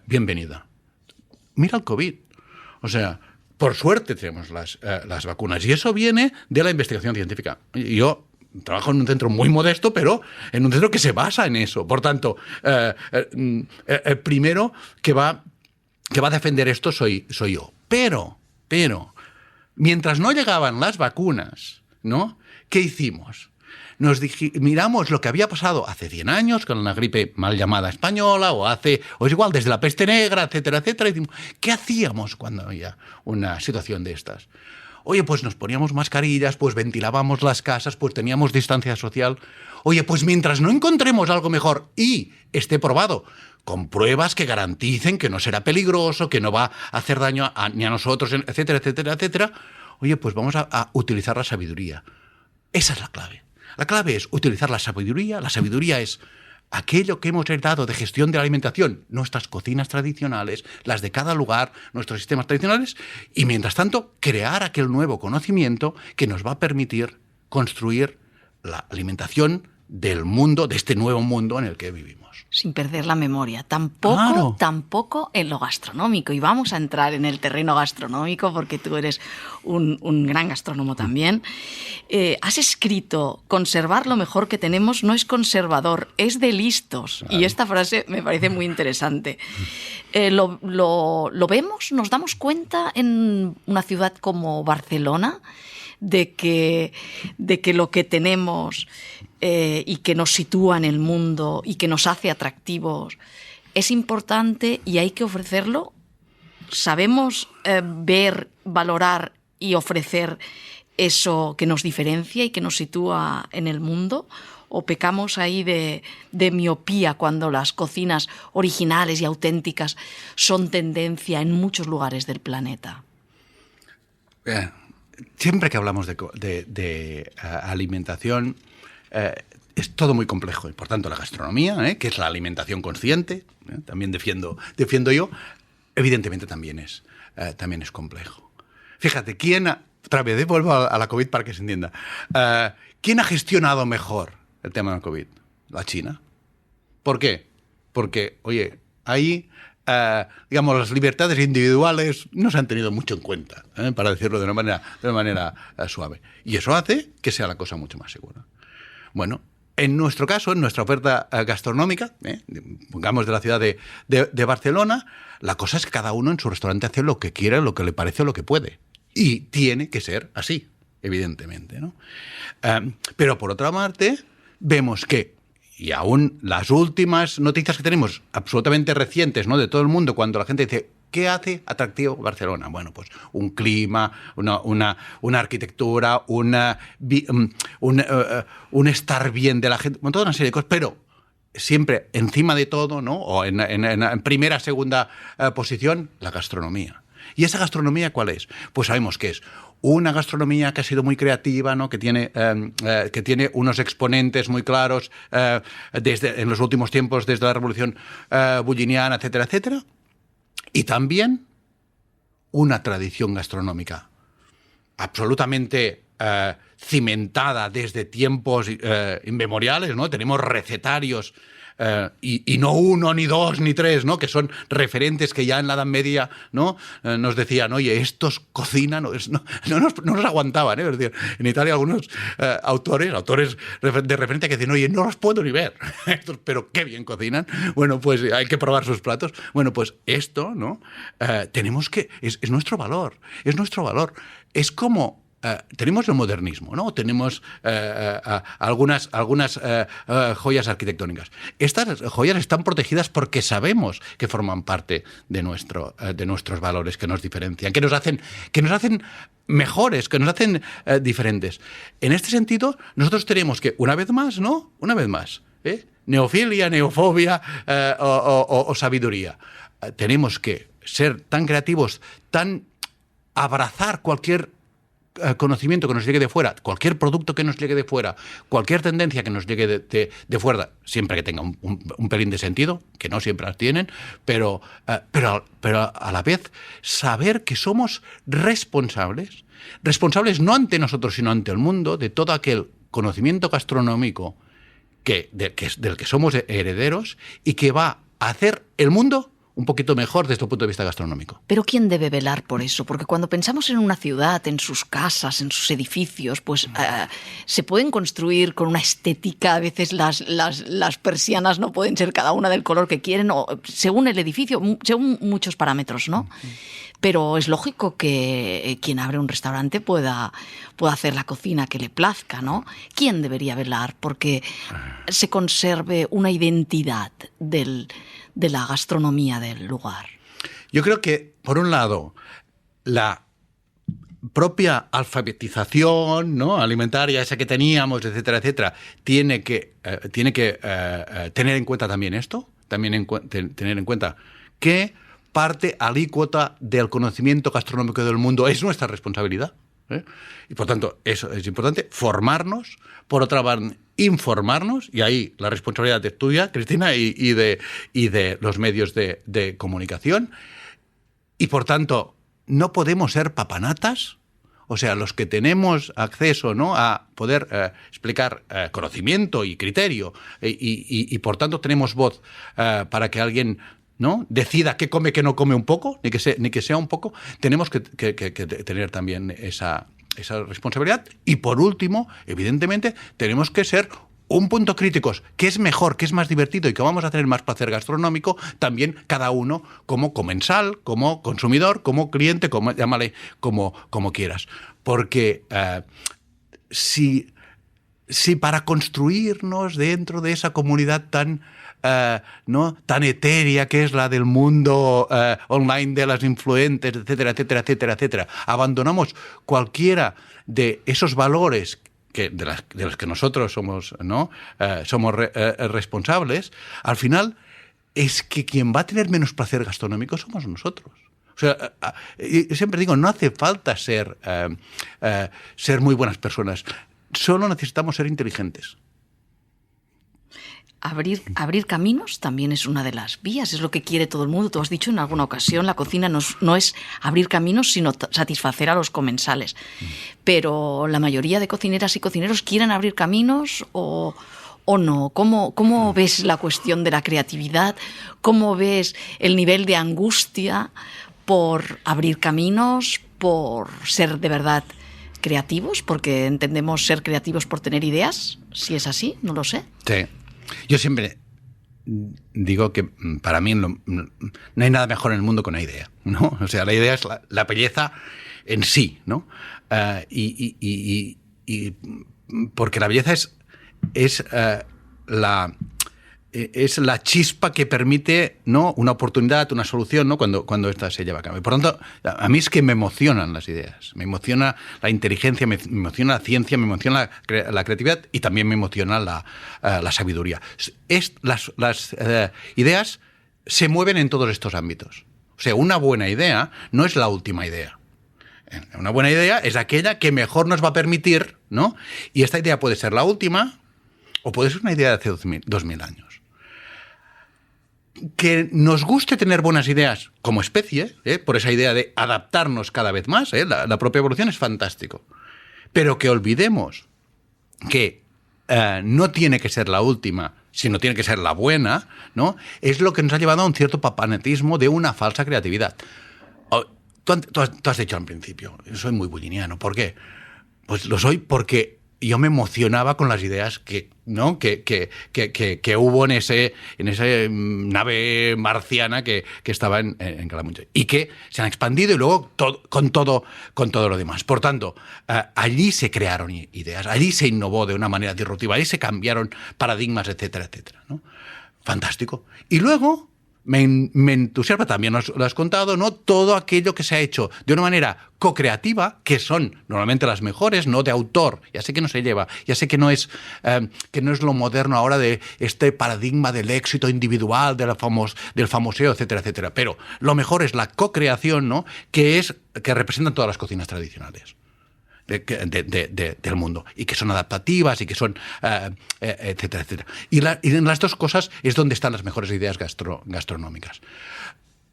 bienvenida. Mira el COVID. O sea, por suerte tenemos las vacunas, y eso viene de la investigación científica. Yo trabajo en un centro muy modesto, pero en un centro que se basa en eso. Por tanto, el primero que va a defender esto soy yo. Pero, mientras no llegaban las vacunas, ¿no?, ¿qué hicimos? Miramos lo que había pasado hace 100 años con la gripe mal llamada española, o es igual, desde la peste negra, etcétera, etcétera, y decimos, ¿qué hacíamos cuando había una situación de estas? Oye, pues nos poníamos mascarillas, pues ventilábamos las casas, pues teníamos distancia social. Oye, pues mientras no encontremos algo mejor y esté probado, con pruebas que garanticen que no será peligroso, que no va a hacer daño ni a nosotros, etcétera, etcétera, etcétera, oye, pues vamos a utilizar la sabiduría. Esa es la clave. La clave es utilizar la sabiduría. La sabiduría es aquello que hemos heredado de gestión de la alimentación, nuestras cocinas tradicionales, las de cada lugar, nuestros sistemas tradicionales, y mientras tanto crear aquel nuevo conocimiento que nos va a permitir construir la alimentación del mundo, de este nuevo mundo en el que vivimos. Sin perder la memoria, tampoco en lo gastronómico. Y vamos a entrar en el terreno gastronómico porque tú eres un gran gastrónomo también. Has escrito, conservar lo mejor que tenemos no es conservador, es de listos. Claro. Y esta frase me parece muy interesante. Lo vemos, nos damos cuenta en una ciudad como Barcelona de que lo que tenemos y que nos sitúa en el mundo y que nos hace atractivos es importante y hay que ofrecerlo. ¿Sabemos ver, valorar y ofrecer eso que nos diferencia y que nos sitúa en el mundo? ¿O pecamos ahí de miopía cuando las cocinas originales y auténticas son tendencia en muchos lugares del planeta? Siempre que hablamos de alimentación, es todo muy complejo. Y por tanto, la gastronomía, que es la alimentación consciente, también defiendo yo, evidentemente también es complejo. Fíjate, ¿quién otra vez, vuelvo a la COVID para que se entienda. ¿Quién ha gestionado mejor el tema del COVID? La China. ¿Por qué? Porque, oye, ahí, digamos, las libertades individuales no se han tenido mucho en cuenta, para decirlo de una manera suave. Y eso hace que sea la cosa mucho más segura. Bueno, en nuestro caso, en nuestra oferta gastronómica, pongamos de la ciudad de Barcelona, la cosa es que cada uno en su restaurante hace lo que quiere, lo que le parece, lo que puede. Y tiene que ser así, evidentemente, ¿no? Pero por otra parte, vemos que, y aún las últimas noticias que tenemos, absolutamente recientes, ¿no?, de todo el mundo, cuando la gente dice, ¿qué hace atractivo Barcelona? Bueno, pues un clima, una arquitectura, un estar bien de la gente, toda una serie de cosas, pero siempre encima de todo, ¿no?, o en primera, segunda posición, la gastronomía. ¿Y esa gastronomía cuál es? Pues sabemos que es una gastronomía que ha sido muy creativa, ¿no?, que tiene unos exponentes muy claros en los últimos tiempos, desde la Revolución Bulliniana, etcétera, etcétera. Y también una tradición gastronómica absolutamente cimentada desde tiempos inmemoriales, ¿no? Tenemos recetarios y no uno, ni dos, ni tres, ¿no?, que son referentes que ya en la Edad Media, ¿no?, nos decían, oye, estos cocinan, no nos aguantaban, ¿eh? Es decir, en Italia algunos autores de referencia que dicen, oye, no los puedo ni ver, pero qué bien cocinan. Bueno, pues hay que probar sus platos. Bueno, pues esto, ¿no?, tenemos que... Es nuestro valor, es nuestro valor. Es como... tenemos el modernismo, ¿no? Tenemos algunas joyas arquitectónicas. Estas joyas están protegidas porque sabemos que forman parte de nuestros valores, que nos diferencian, que nos hacen mejores, que nos hacen diferentes. En este sentido, nosotros tenemos que, una vez más, neofilia, neofobia o sabiduría. Tenemos que ser tan creativos, tan abrazar cualquier conocimiento que nos llegue de fuera, cualquier producto que nos llegue de fuera, cualquier tendencia que nos llegue de fuera, siempre que tenga un pelín de sentido, que no siempre las tienen, pero a la vez saber que somos responsables no ante nosotros, sino ante el mundo, de todo aquel conocimiento gastronómico del que somos herederos y que va a hacer el mundo un poquito mejor desde el punto de vista gastronómico. Pero ¿quién debe velar por eso? Porque cuando pensamos en una ciudad, en sus casas, en sus edificios, pues se pueden construir con una estética, a veces las persianas no pueden ser cada una del color que quieren, o según el edificio, según muchos parámetros, ¿no? Pero es lógico que quien abre un restaurante pueda hacer la cocina que le plazca, ¿no? ¿Quién debería velar porque se conserve una identidad de la gastronomía del lugar? Yo creo que, por un lado, la propia alfabetización, ¿no?, alimentaria, esa que teníamos, etcétera, etcétera, tiene que tener en cuenta también esto, tener en cuenta que parte alícuota del conocimiento gastronómico del mundo es nuestra responsabilidad, ¿eh? Y por tanto, eso es importante, formarnos, por otra parte, informarnos, y ahí la responsabilidad es tuya, Cristina, y de los medios de comunicación, y por tanto, no podemos ser papanatas. O sea, los que tenemos acceso, ¿no?, a poder explicar conocimiento y criterio, y por tanto tenemos voz para que alguien, ¿no?, decida qué come, qué no come un poco, ni que sea un poco, tenemos que tener también esa responsabilidad. Y por último, evidentemente, tenemos que ser un punto críticos, que es mejor, que es más divertido y que vamos a tener más placer gastronómico, también cada uno como comensal, como consumidor, como cliente, llámale como quieras. Porque si para construirnos dentro de esa comunidad tan etérea que es la del mundo online de las influentes, etcétera, etcétera, etcétera, etcétera, abandonamos cualquiera de esos valores de los que nosotros somos responsables, al final es que quien va a tener menos placer gastronómico somos nosotros. O sea, yo siempre digo, no hace falta ser muy buenas personas, solo necesitamos ser inteligentes. abrir caminos también es una de las vías, es lo que quiere todo el mundo. Tú has dicho en alguna ocasión, la cocina no es abrir caminos, sino satisfacer a los comensales. Pero la mayoría de cocineras y cocineros quieren abrir caminos o no. ¿Cómo ves la cuestión de la creatividad? ¿Cómo ves el nivel de angustia por abrir caminos, por ser de verdad creativos? Porque entendemos ser creativos por tener ideas. Si es así, no lo sé. Sí. Yo siempre digo que para mí no hay nada mejor en el mundo que una idea, ¿no? O sea, la idea es la belleza en sí, ¿no? Y porque la belleza es la chispa que permite, ¿no?, una oportunidad, una solución, ¿no?, cuando esta se lleva a cabo. Y por lo tanto, a mí es que me emocionan las ideas, me emociona la inteligencia, me emociona la ciencia, me emociona la creatividad y también me emociona la sabiduría. Las ideas se mueven en todos estos ámbitos. O sea, una buena idea no es la última idea. Una buena idea es aquella que mejor nos va a permitir, ¿no? Y esta idea puede ser la última o puede ser una idea de hace 2000 años. Que nos guste tener buenas ideas como especie, por esa idea de adaptarnos cada vez más, la propia evolución es fantástico. Pero que olvidemos que no tiene que ser la última, sino tiene que ser la buena, ¿no? Es lo que nos ha llevado a un cierto papanetismo de una falsa creatividad. Tú has dicho al principio, soy muy bulliniano. ¿Por qué? Pues lo soy porque yo me emocionaba con las ideas que hubo en esa nave marciana que estaba en Calamuncha y que se han expandido y luego con todo lo demás. Por tanto, allí se crearon ideas, allí se innovó de una manera disruptiva, allí se cambiaron paradigmas, etcétera, etcétera, ¿no? Fantástico. Y luego me entusiasma, también lo has contado, ¿no?, todo aquello que se ha hecho de una manera co-creativa, que son normalmente las mejores, no de autor. Ya sé que no se lleva, ya sé que no es lo moderno ahora de este paradigma del éxito individual, del famoseo, etcétera, etcétera. Pero lo mejor es la co-creación, ¿no?, que representan todas las cocinas tradicionales del mundo, y que son adaptativas y que son etcétera, etcétera. Y en las dos cosas es donde están las mejores ideas gastronómicas.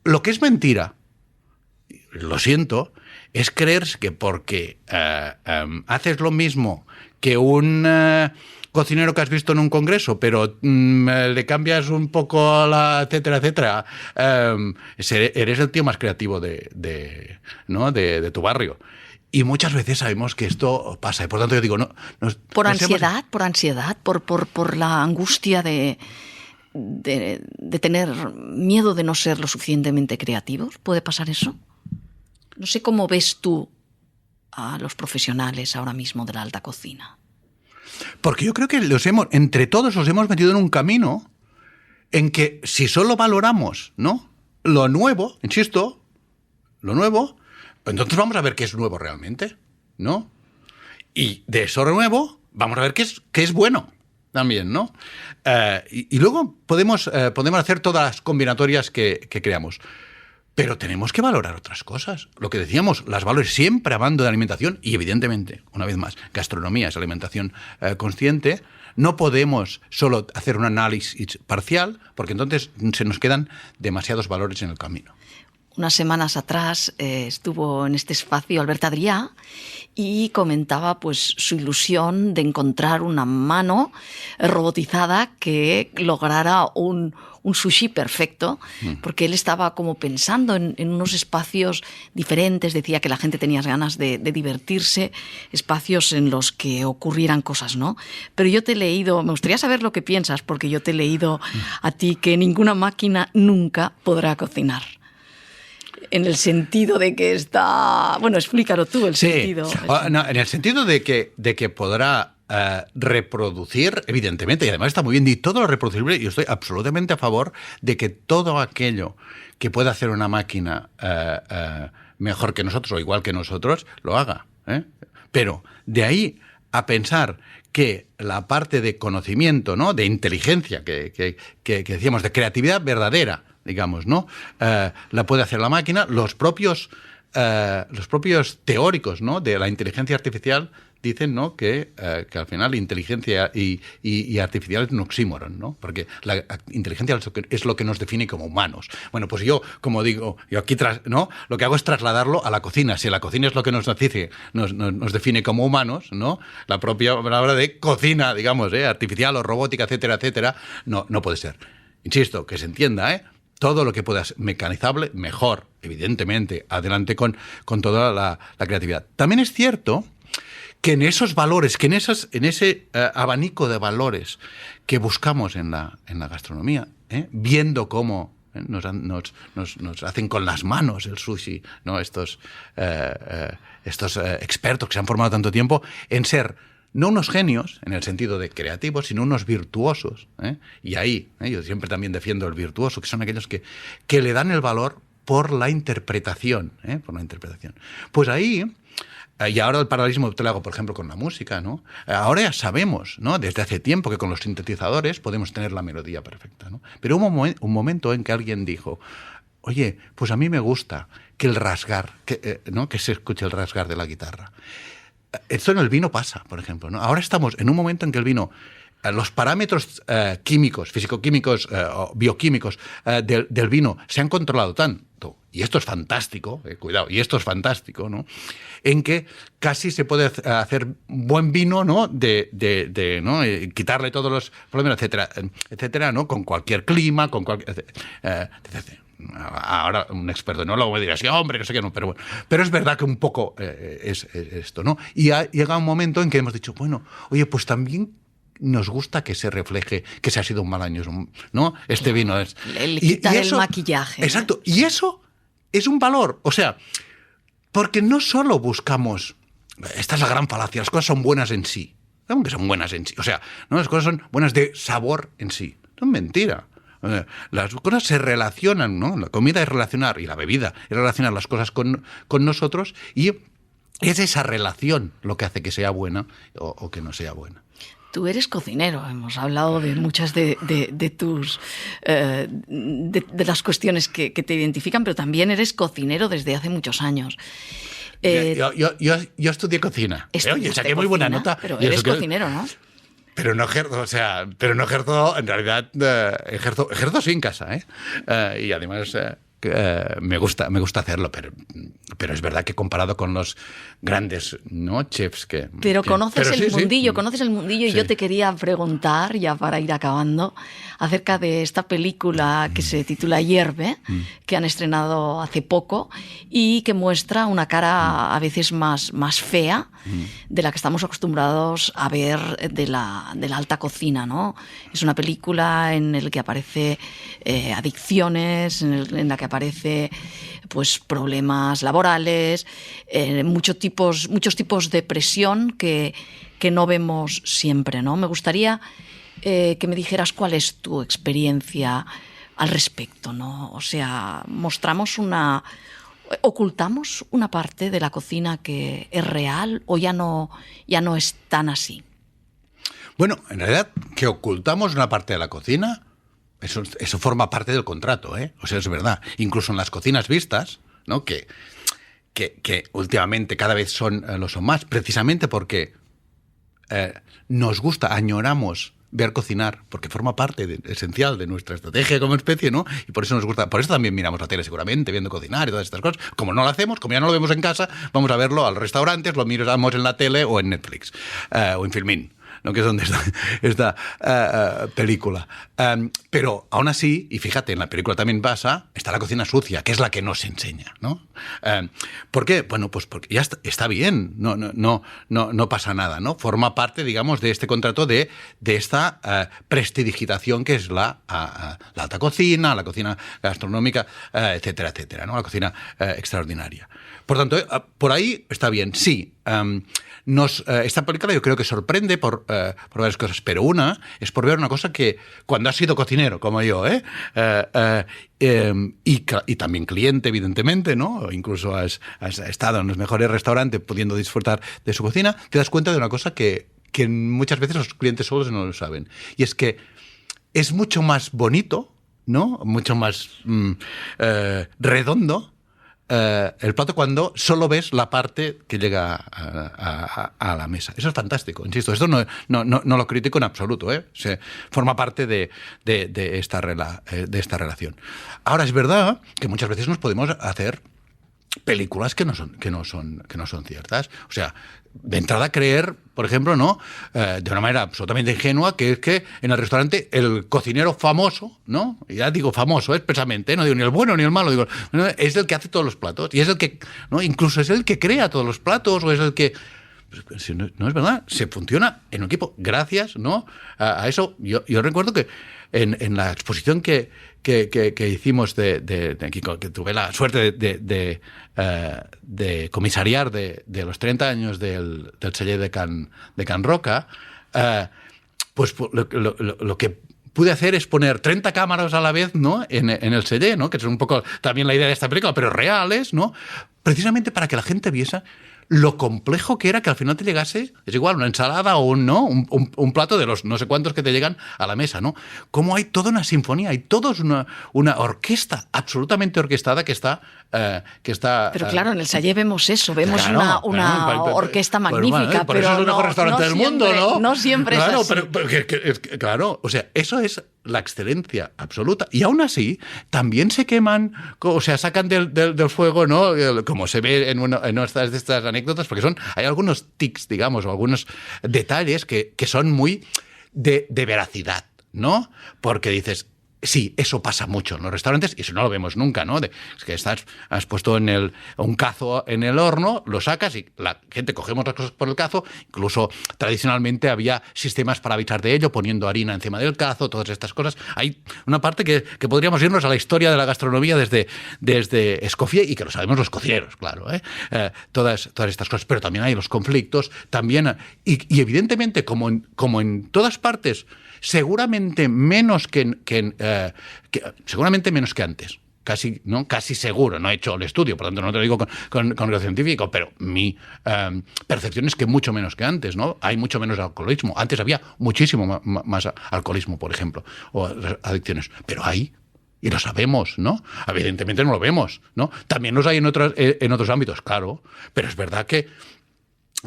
Lo que es mentira, lo siento, es creer que porque haces lo mismo que un cocinero que has visto en un congreso, pero le cambias un poco etcétera, etcétera, eres el tío más creativo de tu barrio. Y muchas veces sabemos que esto pasa. Y por tanto yo digo, por ansiedad, por la angustia de tener miedo de no ser lo suficientemente creativos. ¿Puede pasar eso? No sé cómo ves tú a los profesionales ahora mismo de la alta cocina. Porque yo creo que entre todos nos hemos metido en un camino en que si solo valoramos, ¿no?, lo nuevo, insisto, entonces vamos a ver qué es nuevo realmente, ¿no? Y de eso nuevo vamos a ver qué es bueno también, ¿no? Y luego podemos hacer todas las combinatorias que creamos. Pero tenemos que valorar otras cosas. Lo que decíamos, las valores siempre hablando de alimentación y evidentemente, una vez más, gastronomía es alimentación consciente. No podemos solo hacer un análisis parcial porque entonces se nos quedan demasiados valores en el camino. Unas semanas atrás estuvo en este espacio Albert Adrià y comentaba pues su ilusión de encontrar una mano robotizada que lograra un sushi perfecto, porque él estaba como pensando en unos espacios diferentes, decía que la gente tenía ganas de divertirse, espacios en los que ocurrieran cosas, ¿no? Pero yo te he leído, me gustaría saber lo que piensas, porque yo te he leído a ti que ninguna máquina nunca podrá cocinar. En el sentido de que está... Bueno, explícalo tú el sentido. No, en el sentido de que podrá reproducir, evidentemente, y además está muy bien, y todo lo reproducible, yo estoy absolutamente a favor de que todo aquello que pueda hacer una máquina mejor que nosotros o igual que nosotros, lo haga. Pero de ahí a pensar que la parte de conocimiento, ¿no?, de inteligencia, que decíamos, de creatividad verdadera, digamos, ¿no?, la puede hacer la máquina. Los propios teóricos, ¿no?, de la inteligencia artificial dicen, ¿no?, que al final inteligencia y artificial es un oxímoron, ¿no? Porque la inteligencia es lo que nos define como humanos. Bueno, pues yo, como digo, yo aquí ¿no?, lo que hago es trasladarlo a la cocina. Si la cocina es lo que nos define como humanos, ¿no?, la propia palabra de cocina, digamos, artificial o robótica, etcétera, etcétera, no puede ser. Insisto, que se entienda, todo lo que pueda ser mecanizable, mejor, evidentemente, adelante con toda la creatividad. También es cierto que en esos valores, que en ese abanico de valores que buscamos en la gastronomía, viendo cómo nos hacen con las manos el sushi, ¿no?, estos expertos que se han formado tanto tiempo en ser no unos genios, en el sentido de creativos, sino unos virtuosos. Y ahí, yo siempre también defiendo el virtuoso, que son aquellos que le dan el valor por la interpretación. Pues ahí, y ahora el paralelismo te lo hago, por ejemplo, con la música, ¿no? Ahora ya sabemos, ¿no?, desde hace tiempo, que con los sintetizadores podemos tener la melodía perfecta, ¿no? Pero hubo un momento en que alguien dijo, oye, pues a mí me gusta que el rasgar, ¿no?, que se escuche el rasgar de la guitarra. Esto en el vino pasa, por ejemplo, ¿no? Ahora estamos en un momento en que el vino, los parámetros químicos, físico-químicos o bioquímicos del vino se han controlado tanto, y esto es fantástico, cuidado, y esto es fantástico, ¿no?, en que casi se puede hacer buen vino, ¿no?, ¿no?, quitarle todos los problemas, etcétera, etcétera, ¿no?, con cualquier clima, con cualquier... etcétera. Ahora un experto no lo me dirá, sí, hombre, no sé qué, no, pero bueno. Pero es verdad que un poco es esto, ¿no? Y llega un momento en que hemos dicho, bueno, oye, pues también nos gusta que se refleje que se ha sido un mal año, ¿no? Este vino es... Le quitar el maquillaje. Exacto. Y eso es un valor. O sea, porque no solo buscamos... Esta es la gran falacia. Las cosas son buenas en sí. ¿Cómo que son buenas en sí? O sea, ¿no?, las cosas son buenas de sabor en sí. No es mentira. Las cosas se relacionan, ¿no? La comida es relacionar, y la bebida es relacionar las cosas con nosotros, y es esa relación lo que hace que sea buena o que no sea buena. Tú eres cocinero, hemos hablado de muchas de tus de las cuestiones que te identifican, pero también eres cocinero desde hace muchos años. Yo estudié cocina. Oye, saqué muy buena nota. Pero eres cocinero, ¿no? Pero no ejerzo, en realidad, ejerzo sí en casa, y además me gusta hacerlo, pero es verdad que comparado con los grandes, ¿no?, chefs que... Pero conoces el mundillo, sí. Y yo te quería preguntar, ya para ir acabando, acerca de esta película que se titula Hierve, que han estrenado hace poco y que muestra una cara a veces más fea de la que estamos acostumbrados a ver de la alta cocina, ¿no? Es una película en la que aparece adicciones, en la que aparece pues problemas laborales, muchos tipos de presión que no vemos siempre, ¿no? Me gustaría que me dijeras cuál es tu experiencia al respecto, ¿no? O sea, ocultamos una parte de la cocina que es real, o ya no es tan así. Bueno, en realidad, que ocultamos una parte de la cocina, eso forma parte del contrato, O sea, es verdad. Incluso en las cocinas vistas, ¿no?, que últimamente cada vez lo son más, precisamente porque nos gusta, añoramos ver cocinar, porque forma parte esencial de nuestra estrategia como especie, ¿no? Y por eso nos gusta, por eso también miramos la tele seguramente, viendo cocinar y todas estas cosas. Como no lo hacemos, como ya no lo vemos en casa, vamos a verlo a los restaurantes, lo miramos en la tele o en Netflix, o en Filmin, ¿no?, que es donde está esta película. Pero aún así, y fíjate, en la película también pasa, está la cocina sucia, que es la que nos enseña, ¿no? ¿Por qué? Bueno, pues porque ya está bien, no pasa nada, ¿no? Forma parte, digamos, de este contrato de esta prestidigitación que es la alta cocina, la cocina gastronómica, etcétera, etcétera, ¿no? La cocina extraordinaria. Por tanto, por ahí está bien, sí. Esta película yo creo que sorprende por varias cosas, pero una es por ver una cosa que cuando has sido cocinero, como yo, y también cliente, evidentemente, ¿no? O incluso has estado en los mejores restaurantes pudiendo disfrutar de su cocina, te das cuenta de una cosa que muchas veces los clientes solos no lo saben, y es que es mucho más bonito, ¿no?, mucho más redondo el plato cuando solo ves la parte que llega a la mesa. Eso es fantástico, insisto. Esto no lo critico en absoluto, ¿eh? Forma parte de esta relación. Ahora, es verdad que muchas veces nos podemos hacer películas que no son ciertas. O sea, de entrada creer, por ejemplo, ¿no? De una manera absolutamente ingenua, que es que en el restaurante el cocinero famoso, ¿no? Ya digo famoso expresamente, no digo ni el bueno ni el malo, digo, es el que hace todos los platos y es el que, ¿no? Incluso es el que crea todos los platos o es el que... Pues, si no es verdad, se funciona en un equipo gracias, ¿no? A eso. Yo recuerdo que en la exposición que hicimos que tuve la suerte de comisariar de los 30 años del Celler de Can Roca, pues lo que pude hacer es poner 30 cámaras a la vez, ¿no? en el Celler, ¿no? Que es un poco también la idea de esta película, pero reales, ¿no? Precisamente para que la gente viese lo complejo que era que al final te llegase, es igual, una ensalada o un plato de los no sé cuántos que te llegan a la mesa, ¿no? Cómo hay toda una sinfonía, hay toda una orquesta absolutamente orquestada que está... Pero claro, en el Celler vemos eso, vemos una orquesta magnífica, por eso es el mejor restaurante del mundo, ¿no? No siempre es así. Claro, o sea, eso es la excelencia absoluta. Y aún así, también se queman, o sea, sacan del fuego, ¿no? Como se ve en una de estas anécdotas, porque hay algunos tics, digamos, o algunos detalles que son muy de veracidad, ¿no? Porque dices... Sí, eso pasa mucho en los restaurantes y eso no lo vemos nunca, ¿no? Es que has puesto un cazo en el horno, lo sacas y la gente cogemos las cosas por el cazo. Incluso tradicionalmente había sistemas para avisar de ello, poniendo harina encima del cazo, todas estas cosas. Hay una parte que podríamos irnos a la historia de la gastronomía desde Escoffier y que lo sabemos los cocineros, claro, ¿eh? Todas estas cosas. Pero también hay los conflictos, también y evidentemente como en todas partes. Seguramente menos seguramente menos que antes. Casi seguro. No he hecho el estudio, por tanto no te lo digo con rigor científico, pero mi percepción es que mucho menos que antes, ¿no? Hay mucho menos alcoholismo. Antes había muchísimo más alcoholismo, por ejemplo, o adicciones. Pero hay, y lo sabemos, ¿no? Evidentemente no lo vemos, ¿no? También los hay en otros ámbitos, claro, pero es verdad que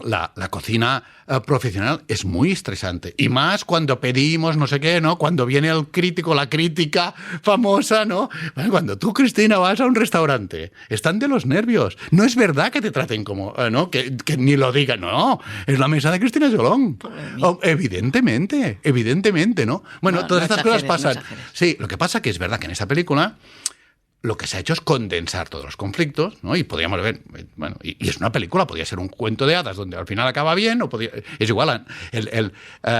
la cocina profesional es muy estresante. Y más cuando pedimos no sé qué, ¿no? Cuando viene el crítico, la crítica famosa, ¿no? Bueno, cuando tú, Cristina, vas a un restaurante, están de los nervios. No es verdad que te traten como, ¿no? Que ni lo digan, no. Es la mesa de Cristina Jolón. Evidentemente, ¿no? Bueno, todas estas cosas pasan. Sí, lo que pasa que es verdad que en esa película... Lo que se ha hecho es condensar todos los conflictos, ¿no? Y podríamos ver, bueno, y es una película, podría ser un cuento de hadas donde al final acaba bien, es igual,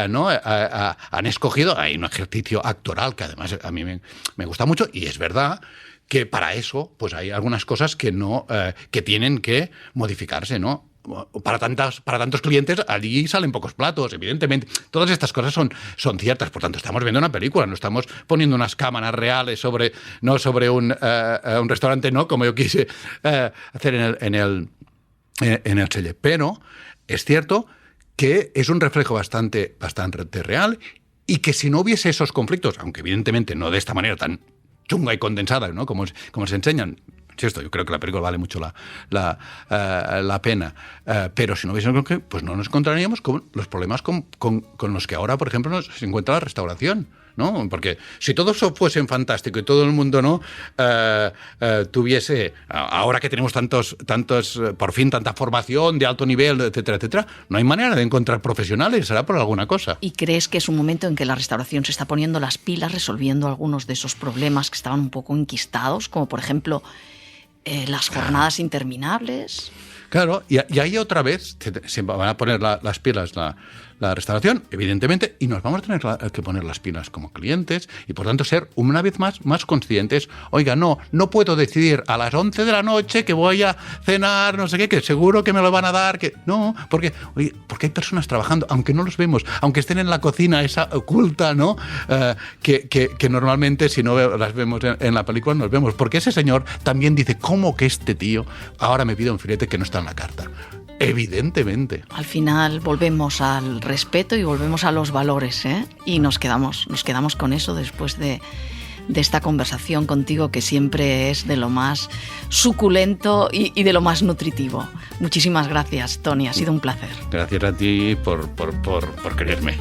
¿no? Han escogido, hay un ejercicio actoral que además a mí me gusta mucho, y es verdad que para eso, pues hay algunas cosas que tienen que modificarse, ¿no? Para tantos clientes, allí salen pocos platos, evidentemente. Todas estas cosas son ciertas, por tanto, estamos viendo una película, no estamos poniendo unas cámaras reales sobre un restaurante, no, como yo quise hacer en el Celler. Pero es cierto que es un reflejo bastante real y que si no hubiese esos conflictos, aunque evidentemente no de esta manera tan chunga y condensada, ¿no? como se enseñan. Yo creo que la película vale mucho la pena, pero si no hubiésemos, pues no nos encontraríamos con los problemas con los que ahora, por ejemplo, se encuentra la restauración, ¿no? Porque si todo eso fuese fantástico y todo el mundo no tuviese, ahora que tenemos tantos por fin tanta formación de alto nivel, etcétera, no hay manera de encontrar profesionales, será por alguna cosa. ¿Y crees que es un momento en que la restauración se está poniendo las pilas, resolviendo algunos de esos problemas que estaban un poco enquistados, como por ejemplo las jornadas interminables? Claro, y ahí otra vez se van a poner las pilas la restauración, evidentemente, y nos vamos a tener que poner las pilas como clientes y, por tanto, ser una vez más conscientes. Oiga, no puedo decidir a las 11 de la noche que voy a cenar, no sé qué, que seguro que me lo van a dar. No, porque hay personas trabajando, aunque no los vemos, aunque estén en la cocina esa oculta, ¿no? Que normalmente, si no las vemos en la película, nos vemos. Porque ese señor también dice, ¿cómo que este tío ahora me pide un filete que no está en la carta? Evidentemente. Al final volvemos al respeto y volvemos a los valores, ¿eh? Y nos quedamos con eso después de de esta conversación contigo, que siempre es de lo más suculento y de lo más nutritivo. Muchísimas gracias, Toni, ha sido un placer. Gracias a ti por quererme.